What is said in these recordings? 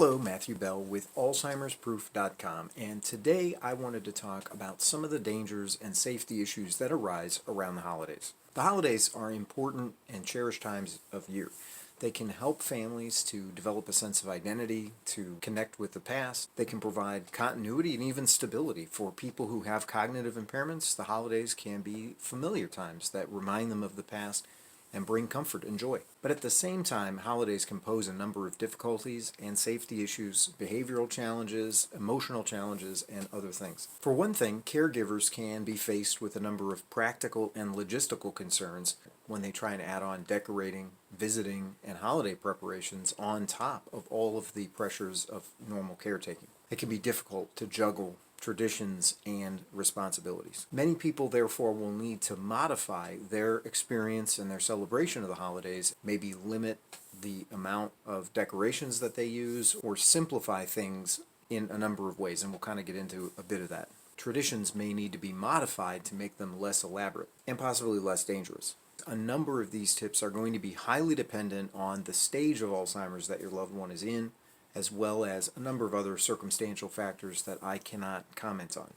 Hello, Matthew Bell with Alzheimer'sProof.com, and today I wanted to talk about some of the dangers and safety issues that arise around the holidays. The holidays are important and cherished times of year. They can help families to develop a sense of identity, to connect with the past. They can provide continuity and even stability. For people who have cognitive impairments, the holidays can be familiar times that remind them of the past and bring comfort and joy. But at the same time, holidays can pose a number of difficulties and safety issues, behavioral challenges, emotional challenges, and other things. For one thing, caregivers can be faced with a number of practical and logistical concerns when they try and add on decorating, visiting, and holiday preparations on top of all of the pressures of normal caretaking. It can be difficult to juggle traditions and responsibilities. Many people therefore will need to modify their experience and their celebration of the holidays, maybe limit the amount of decorations that they use or simplify things in a number of ways, and we'll kind of get into a bit of that. Traditions may need to be modified to make them less elaborate and possibly less dangerous. A number of these tips are going to be highly dependent on the stage of Alzheimer's that your loved one is in, as well as a number of other circumstantial factors that I cannot comment on.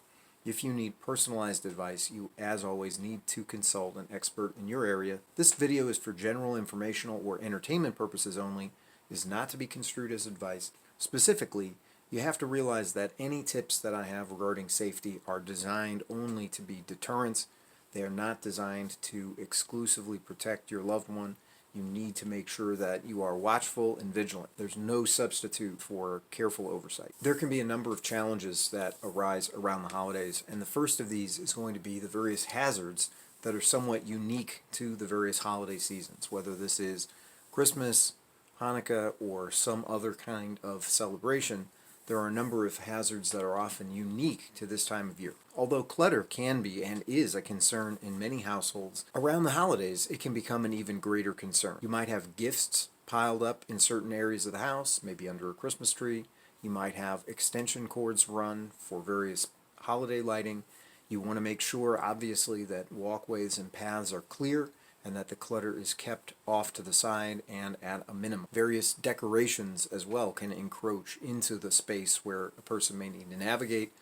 If you need personalized advice, you, as always, need to consult an expert in your area. This video is for general informational or entertainment purposes only, is not to be construed as advice. Specifically, you have to realize that any tips that I have regarding safety are designed only to be deterrents. They are not designed to exclusively protect your loved one. You need to make sure that you are watchful and vigilant. There's no substitute for careful oversight. There can be a number of challenges that arise around the holidays, and the first of these is going to be the various hazards that are somewhat unique to the various holiday seasons, whether this is Christmas, Hanukkah, or some other kind of celebration. There are a number of hazards that are often unique to this time of year. Although clutter can be and is a concern in many households, around the holidays it can become an even greater concern. You might have gifts piled up in certain areas of the house, maybe under a Christmas tree. You might have extension cords run for various holiday lighting. You want to make sure, obviously, that walkways and paths are clear and that the clutter is kept off to the side and at a minimum. Various decorations as well can encroach into the space where a person may need to navigate.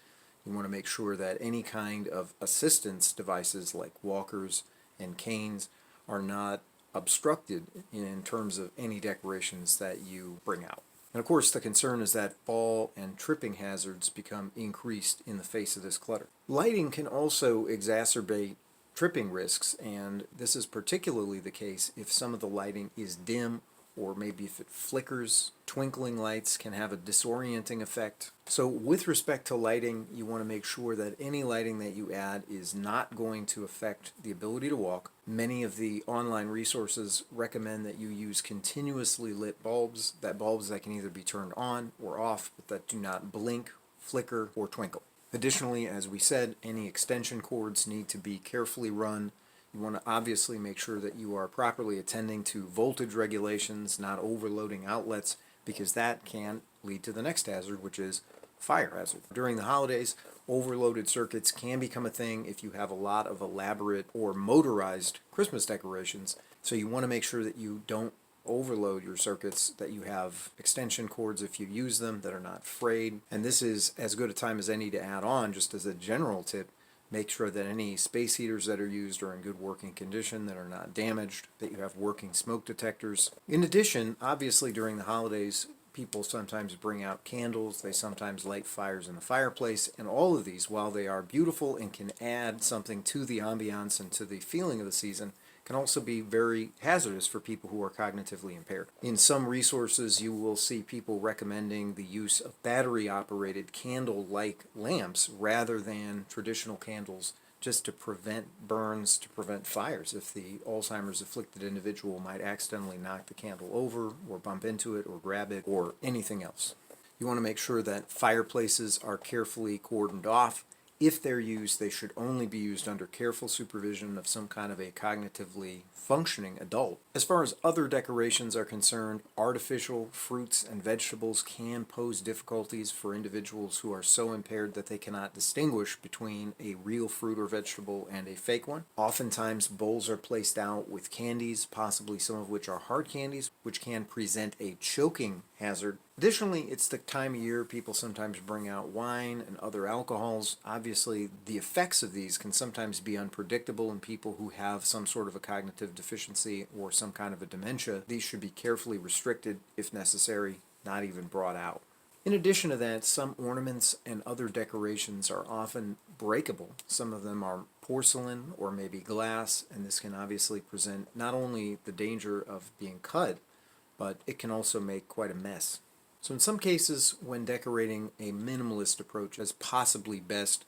You want to make sure that any kind of assistance devices like walkers and canes are not obstructed in terms of any decorations that you bring out. And of course, the concern is that fall and tripping hazards become increased in the face of this clutter. Lighting can also exacerbate tripping risks, and this is particularly the case if some of the lighting is dim or maybe if it flickers. Twinkling lights can have a disorienting effect. So with respect to lighting, you want to make sure that any lighting that you add is not going to affect the ability to walk. Many of the online resources recommend that you use continuously lit bulbs, bulbs that can either be turned on or off, but that do not blink, flicker, or twinkle. Additionally, as we said, any extension cords need to be carefully run. You want to obviously make sure that you are properly attending to voltage regulations, not overloading outlets, because that can lead to the next hazard, which is fire hazard. During the holidays, overloaded circuits can become a thing if you have a lot of elaborate or motorized Christmas decorations. So you want to make sure that you don't overload your circuits, that you have extension cords if you use them that are not frayed. And this is as good a time as any to add on, just as a general tip, make sure that any space heaters that are used are in good working condition, that are not damaged, that you have working smoke detectors. In addition, obviously during the holidays, people sometimes bring out candles, they sometimes light fires in the fireplace, and all of these, while they are beautiful and can add something to the ambiance and to the feeling of the season, can also be very hazardous for people who are cognitively impaired. In some resources, you will see people recommending the use of battery-operated candle-like lamps rather than traditional candles, just to prevent burns, to prevent fires. If the Alzheimer's afflicted individual might accidentally knock the candle over or bump into it or grab it or anything else. You want to make sure that fireplaces are carefully cordoned off. If they're used, they should only be used under careful supervision of some kind of a cognitively functioning adult. As far as other decorations are concerned, artificial fruits and vegetables can pose difficulties for individuals who are so impaired that they cannot distinguish between a real fruit or vegetable and a fake one. Oftentimes, bowls are placed out with candies, possibly some of which are hard candies, which can present a choking hazard Additionally, it's the time of year people sometimes bring out wine and other alcohols. Obviously, the effects of these can sometimes be unpredictable in people who have some sort of a cognitive deficiency or some kind of a dementia. These should be carefully restricted if necessary, not even brought out. In addition to that, some ornaments and other decorations are often breakable. Some of them are porcelain or maybe glass, and this can obviously present not only the danger of being cut, but it can also make quite a mess. So in some cases, when decorating, a minimalist approach is possibly best,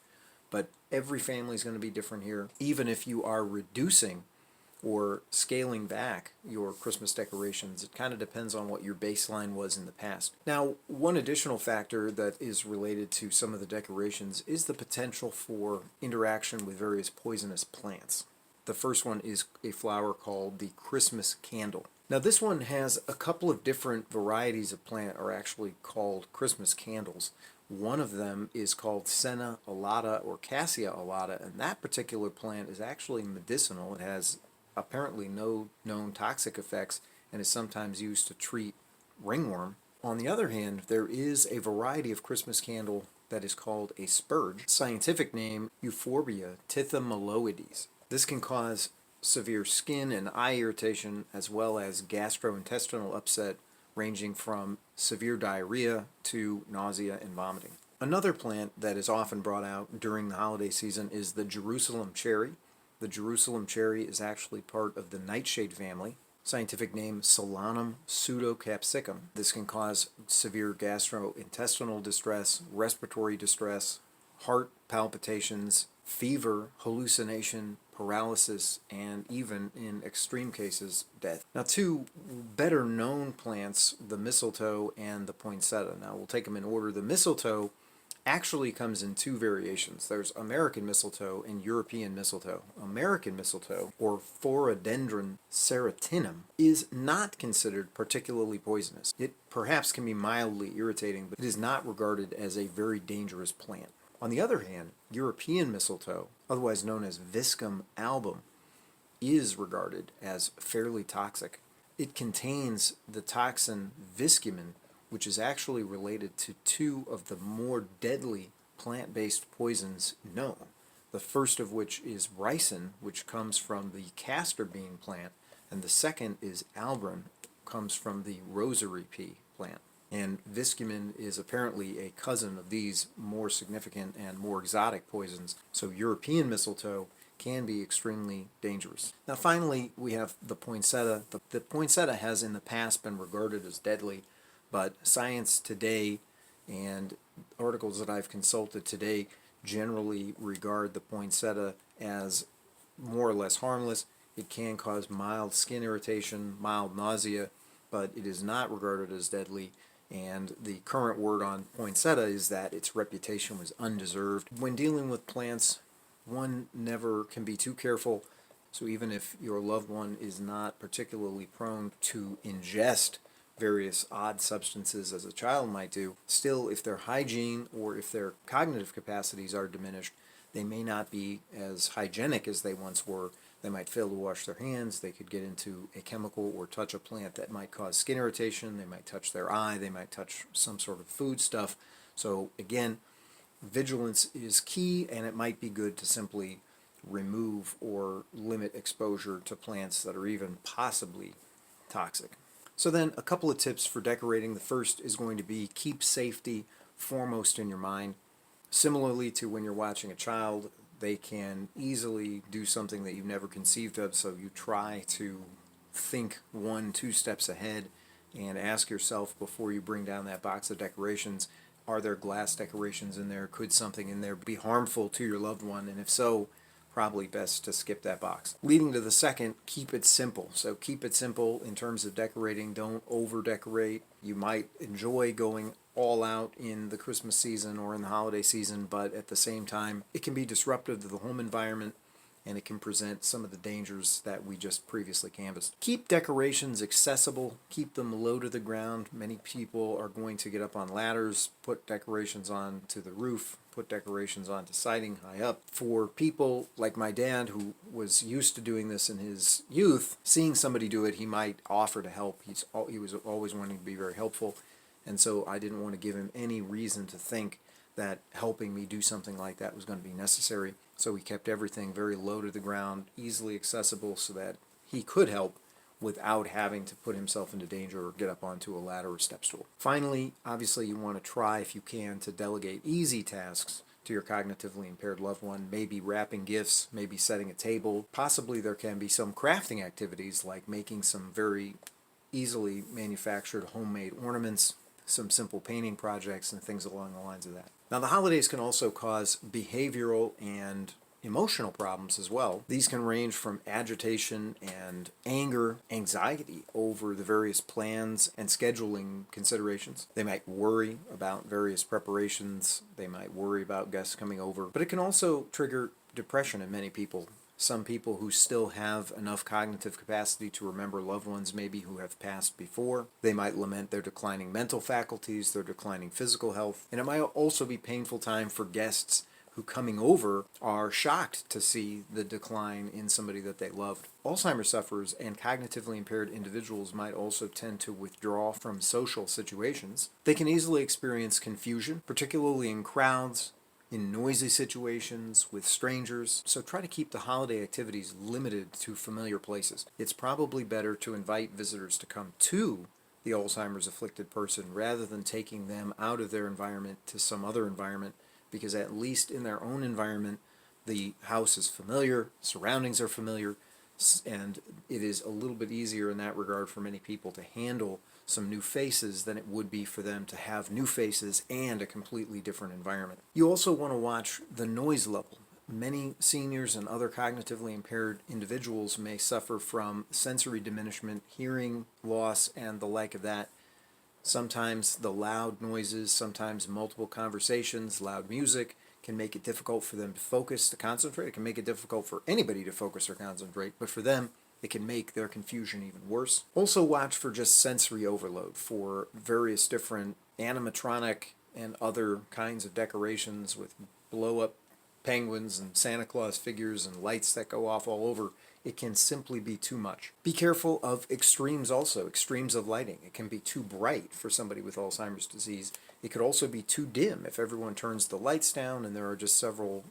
but every family is going to be different here. Even if you are reducing or scaling back your Christmas decorations, it kind of depends on what your baseline was in the past. Now, one additional factor that is related to some of the decorations is the potential for interaction with various poisonous plants. The first one is a flower called the Christmas candle. Now this one has a couple of different varieties of plant are actually called Christmas candles. One of them is called Senna alata or Cassia alata, and that particular plant is actually medicinal. It has apparently no known toxic effects and is sometimes used to treat ringworm. On the other hand, there is a variety of Christmas candle that is called a spurge, scientific name Euphorbia tithymaloides. This can cause severe skin and eye irritation as well as gastrointestinal upset ranging from severe diarrhea to nausea and vomiting. Another plant that is often brought out during the holiday season is the Jerusalem cherry. The Jerusalem cherry is actually part of the nightshade family. Scientific name Solanum pseudocapsicum. This can cause severe gastrointestinal distress, respiratory distress, heart palpitations, fever, hallucination, paralysis, and even in extreme cases, death. Now, two better known plants, the mistletoe and the poinsettia. Now, we'll take them in order. The mistletoe actually comes in two variations. There's American mistletoe and European mistletoe. American mistletoe, or Phoradendron seritinum, is not considered particularly poisonous. It perhaps can be mildly irritating, but it is not regarded as a very dangerous plant. On the other hand, European mistletoe, otherwise known as Viscum album, is regarded as fairly toxic. It contains the toxin viscumin, which is actually related to two of the more deadly plant-based poisons known. The first of which is ricin, which comes from the castor bean plant, and the second is albrin, comes from the rosary pea plant. And viscumin is apparently a cousin of these more significant and more exotic poisons, so European mistletoe can be extremely dangerous. Now finally, we have the poinsettia. The poinsettia has in the past been regarded as deadly, but science today and articles that I've consulted today generally regard the poinsettia as more or less harmless. It can cause mild skin irritation, mild nausea, but it is not regarded as deadly. And the current word on poinsettia is that its reputation was undeserved. When dealing with plants, one never can be too careful. So even if your loved one is not particularly prone to ingest various odd substances as a child might do, still if their hygiene or if their cognitive capacities are diminished, they may not be as hygienic as they once were. They might fail to wash their hands. They could get into a chemical or touch a plant that might cause skin irritation. They might touch their eye. They might touch some sort of food stuff. So again, vigilance is key, and it might be good to simply remove or limit exposure to plants that are even possibly toxic. So then a couple of tips for decorating. The first is going to be keep safety foremost in your mind. Similarly to when you're watching a child, they can easily do something that you've never conceived of, so you try to think 1-2 steps ahead and ask yourself before you bring down that box of decorations, are there glass decorations in there? Could something in there be harmful to your loved one? And if so, probably best to skip that box. Leading to the second, keep it simple. So keep it simple in terms of decorating. Don't over decorate. You might enjoy going all out in the Christmas season or in the holiday season, but at the same time, it can be disruptive to the home environment, and it can present some of the dangers that we just previously canvassed. Keep decorations accessible. Keep them low to the ground. Many people are going to get up on ladders, put decorations on to the roof, put decorations onto siding high up. For people like my dad, who was used to doing this in his youth, seeing somebody do it, he might offer to help. He was always wanting to be very helpful. and so I didn't want to give him any reason to think that helping me do something like that was going to be necessary. So we kept everything very low to the ground, easily accessible, so that he could help without having to put himself into danger or get up onto a ladder or step stool. Finally, obviously you want to try, if you can, to delegate easy tasks to your cognitively impaired loved one, maybe wrapping gifts, maybe setting a table. Possibly there can be some crafting activities like making some very easily manufactured homemade ornaments, some simple painting projects, and things along the lines of that. Now, the holidays can also cause behavioral and emotional problems as well. These can range from agitation and anger, anxiety over the various plans and scheduling considerations. They might worry about various preparations. They might worry about guests coming over. But it can also trigger depression in many people. Some people who still have enough cognitive capacity to remember loved ones maybe who have passed before. They might lament their declining mental faculties, their declining physical health, and it might also be a painful time for guests who coming over are shocked to see the decline in somebody that they loved. Alzheimer's sufferers and cognitively impaired individuals might also tend to withdraw from social situations. They can easily experience confusion, particularly in crowds, in noisy situations, with strangers, so try to keep the holiday activities limited to familiar places. It's probably better to invite visitors to come to the Alzheimer's afflicted person rather than taking them out of their environment to some other environment, because at least in their own environment, the house is familiar, surroundings are familiar, and it is a little bit easier in that regard for many people to handle some new faces than it would be for them to have new faces and a completely different environment. You also want to watch the noise level. Many seniors and other cognitively impaired individuals may suffer from sensory diminishment, hearing loss, and the like of that. Sometimes the loud noises, sometimes multiple conversations, loud music can make it difficult for them to focus, to concentrate. It can make it difficult for anybody to focus or concentrate, but for them, it can make their confusion even worse. Also watch for just sensory overload, for various different animatronic and other kinds of decorations with blow-up penguins and Santa Claus figures and lights that go off all over. It can simply be too much. Be careful of extremes also, extremes of lighting. It can be too bright for somebody with Alzheimer's disease. It could also be too dim if everyone turns the lights down and there are just several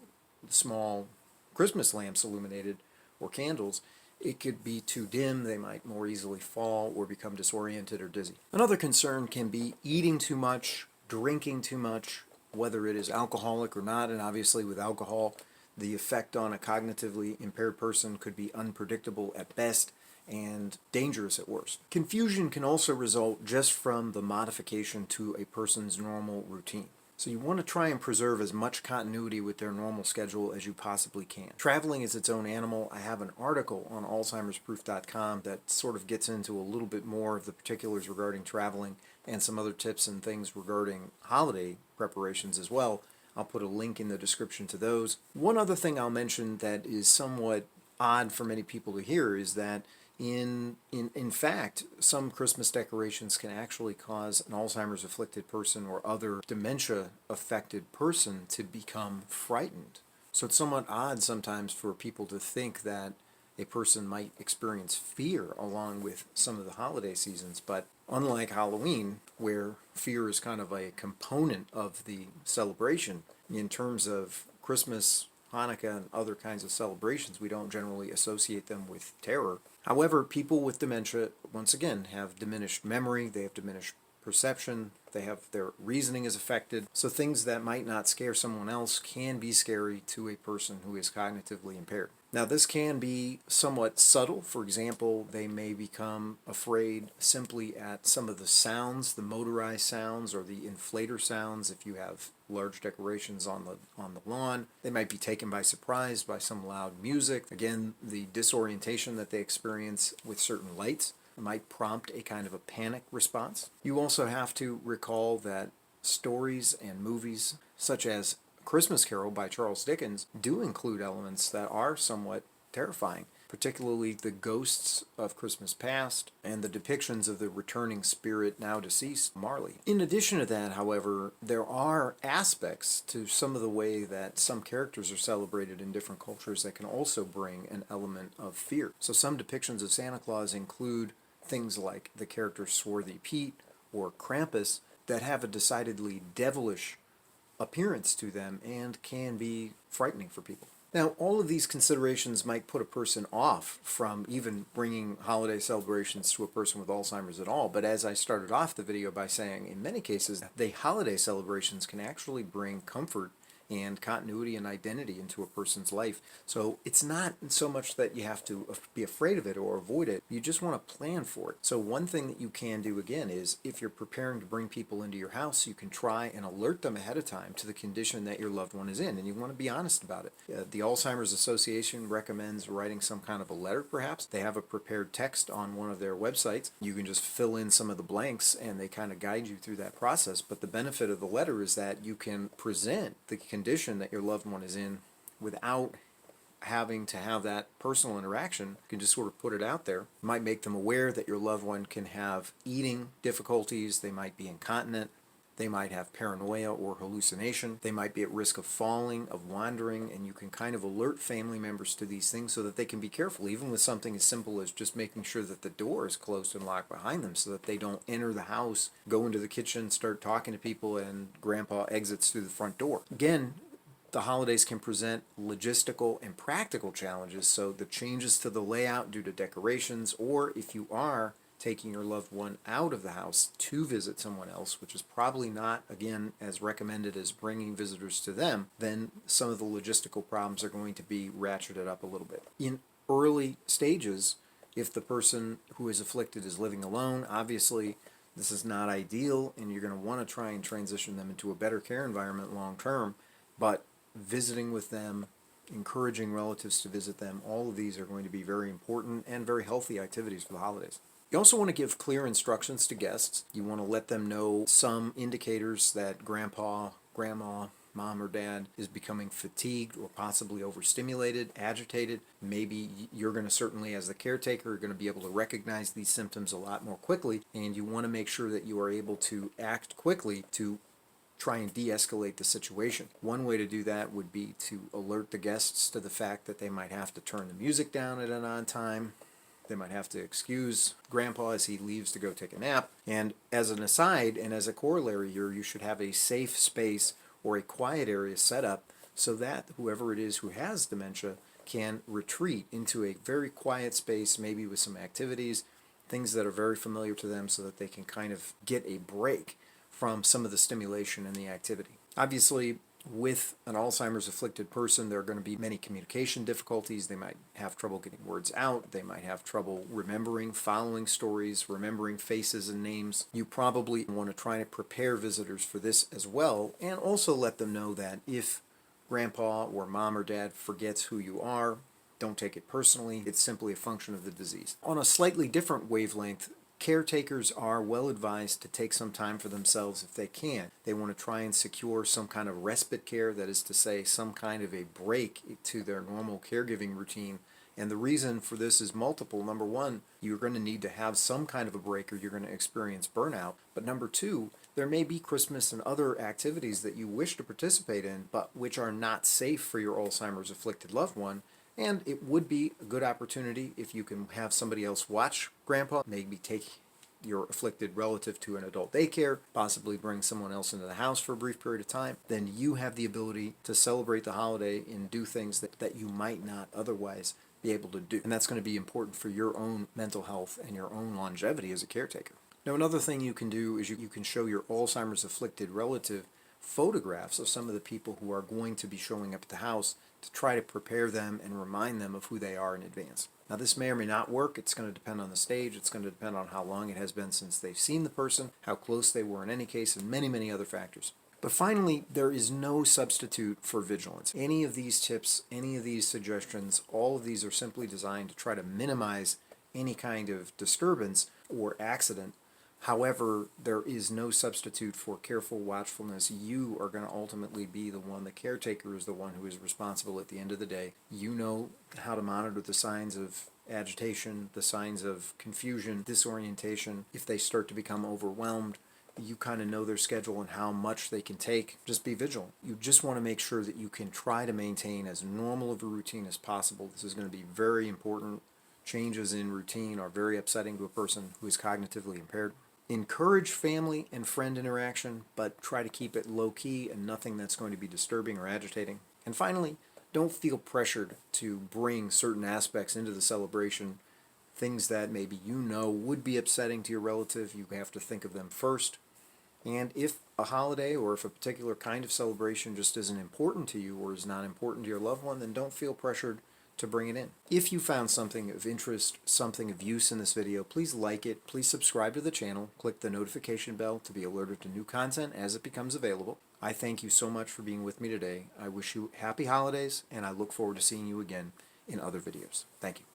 small Christmas lamps illuminated or candles. It could be too dim, they might more easily fall or become disoriented or dizzy. Another concern can be eating too much, drinking too much, whether it is alcoholic or not, and obviously with alcohol, the effect on a cognitively impaired person could be unpredictable at best and dangerous at worst. Confusion can also result just from the modification to a person's normal routine. So you want to try and preserve as much continuity with their normal schedule as you possibly can. Traveling is its own animal. I have an article on alzheimersproof.com that sort of gets into a little bit more of the particulars regarding traveling and some other tips and things regarding holiday preparations as well. I'll put a link in the description to those. One other thing I'll mention that is somewhat odd for many people to hear is that in fact, some Christmas decorations can actually cause an Alzheimer's afflicted person or other dementia affected person to become frightened. So it's somewhat odd sometimes for people to think that a person might experience fear along with some of the holiday seasons, but unlike Halloween, where fear is kind of a component of the celebration, in terms of Christmas, Hanukkah, and other kinds of celebrations, we don't generally associate them with terror. However, people with dementia, once again, have diminished memory, they have diminished perception, their reasoning is affected, so things that might not scare someone else can be scary to a person who is cognitively impaired. Now, this can be somewhat subtle. For example, they may become afraid simply at some of the sounds, the motorized sounds or the inflator sounds if you have large decorations on the lawn. They might be taken by surprise by some loud music. Again, the disorientation that they experience with certain lights might prompt a kind of a panic response. You also have to recall that stories and movies such as Christmas Carol by Charles Dickens do include elements that are somewhat terrifying, particularly the ghosts of Christmas past and the depictions of the returning spirit, now deceased, Marley. In addition to that, however, there are aspects to some of the way that some characters are celebrated in different cultures that can also bring an element of fear. So some depictions of Santa Claus include things like the character Swarthy Pete or Krampus that have a decidedly devilish appearance to them and can be frightening for people. Now, all of these considerations might put a person off from even bringing holiday celebrations to a person with Alzheimer's at all, but as I started off the video by saying, in many cases, the holiday celebrations can actually bring comfort and continuity and identity into a person's life. So it's not so much that you have to be afraid of it or avoid it. You just want to plan for it. So one thing that you can do again is if you're preparing to bring people into your house, you can try and alert them ahead of time to the condition that your loved one is in, and you want to be honest about it. The Alzheimer's Association recommends writing some kind of a letter, perhaps. They have a prepared text on one of their websites. You can just fill in some of the blanks and they kind of guide you through that process. But the benefit of the letter is that you can present the condition that your loved one is in without having to have that personal interaction. You can just sort of put it out there. It might make them aware that your loved one can have eating difficulties, they might be incontinent, they might have paranoia or hallucination, they might be at risk of falling, of wandering, and you can kind of alert family members to these things so that they can be careful, even with something as simple as just making sure that the door is closed and locked behind them so that they don't enter the house, go into the kitchen, start talking to people, and grandpa exits through the front door. Again, the holidays can present logistical and practical challenges, so the changes to the layout due to decorations, or if you are taking your loved one out of the house to visit someone else, which is probably not, again, as recommended as bringing visitors to them, then some of the logistical problems are going to be ratcheted up a little bit. In early stages, if the person who is afflicted is living alone, obviously this is not ideal, and you're going to want to try and transition them into a better care environment long term, but visiting with them, encouraging relatives to visit them, all of these are going to be very important and very healthy activities for the holidays. You also want to give clear instructions to guests. You want to let them know some indicators that grandpa, grandma, mom or dad is becoming fatigued or possibly overstimulated, agitated. Maybe you're going to certainly, as the caretaker, are going to be able to recognize these symptoms a lot more quickly, and you want to make sure that you are able to act quickly to try and de-escalate the situation. One way to do that would be to alert the guests to the fact that they might have to turn the music down at an odd time. They might have to excuse grandpa as he leaves to go take a nap. And as an aside, and as a corollary here, you should have a safe space or a quiet area set up so that whoever it is who has dementia can retreat into a very quiet space, maybe with some activities, things that are very familiar to them, so that they can kind of get a break from some of the stimulation and the activity. Obviously, with an Alzheimer's afflicted person, there are going to be many communication difficulties. They might have trouble getting words out. They might have trouble remembering, following stories, remembering faces and names. You probably want to try to prepare visitors for this as well, and also let them know that if grandpa or mom or dad forgets who you are, don't take it personally. It's simply a function of the disease. On a slightly different wavelength, caretakers are well advised to take some time for themselves if they can. They want to try and secure some kind of respite care, that is to say, some kind of a break to their normal caregiving routine. And the reason for this is multiple. Number one, you're going to need to have some kind of a break or you're going to experience burnout. But number two, there may be Christmas and other activities that you wish to participate in, but which are not safe for your Alzheimer's afflicted loved one. And it would be a good opportunity if you can have somebody else watch grandpa, maybe take your afflicted relative to an adult daycare, possibly bring someone else into the house for a brief period of time. Then you have the ability to celebrate the holiday and do things that you might not otherwise be able to do. And that's going to be important for your own mental health and your own longevity as a caretaker. Now, another thing you can do is you can show your Alzheimer's afflicted relative photographs of some of the people who are going to be showing up at the house to try to prepare them and remind them of who they are in advance. Now, this may or may not work. It's going to depend on the stage. It's going to depend on how long it has been since they've seen the person, how close they were in any case, and many, many other factors. But finally, there is no substitute for vigilance. Any of these tips, any of these suggestions, all of these are simply designed to try to minimize any kind of disturbance or accident. However, there is no substitute for careful watchfulness. You are going to ultimately be the one, the caretaker is the one who is responsible at the end of the day. You know how to monitor the signs of agitation, the signs of confusion, disorientation. If they start to become overwhelmed, you kind of know their schedule and how much they can take. Just be vigilant. You just want to make sure that you can try to maintain as normal of a routine as possible. This is going to be very important. Changes in routine are very upsetting to a person who is cognitively impaired. Encourage family and friend interaction, but try to keep it low key and nothing that's going to be disturbing or agitating. And finally, don't feel pressured to bring certain aspects into the celebration, things that maybe you know would be upsetting to your relative. You have to think of them first. And if a holiday or if a particular kind of celebration just isn't important to you or is not important to your loved one, then don't feel pressured to bring it in. If you found something of interest, something of use in this video, please like it, please subscribe to the channel, click the notification bell to be alerted to new content as it becomes available. I thank you so much for being with me today. I wish you happy holidays, and I look forward to seeing you again in other videos. Thank you.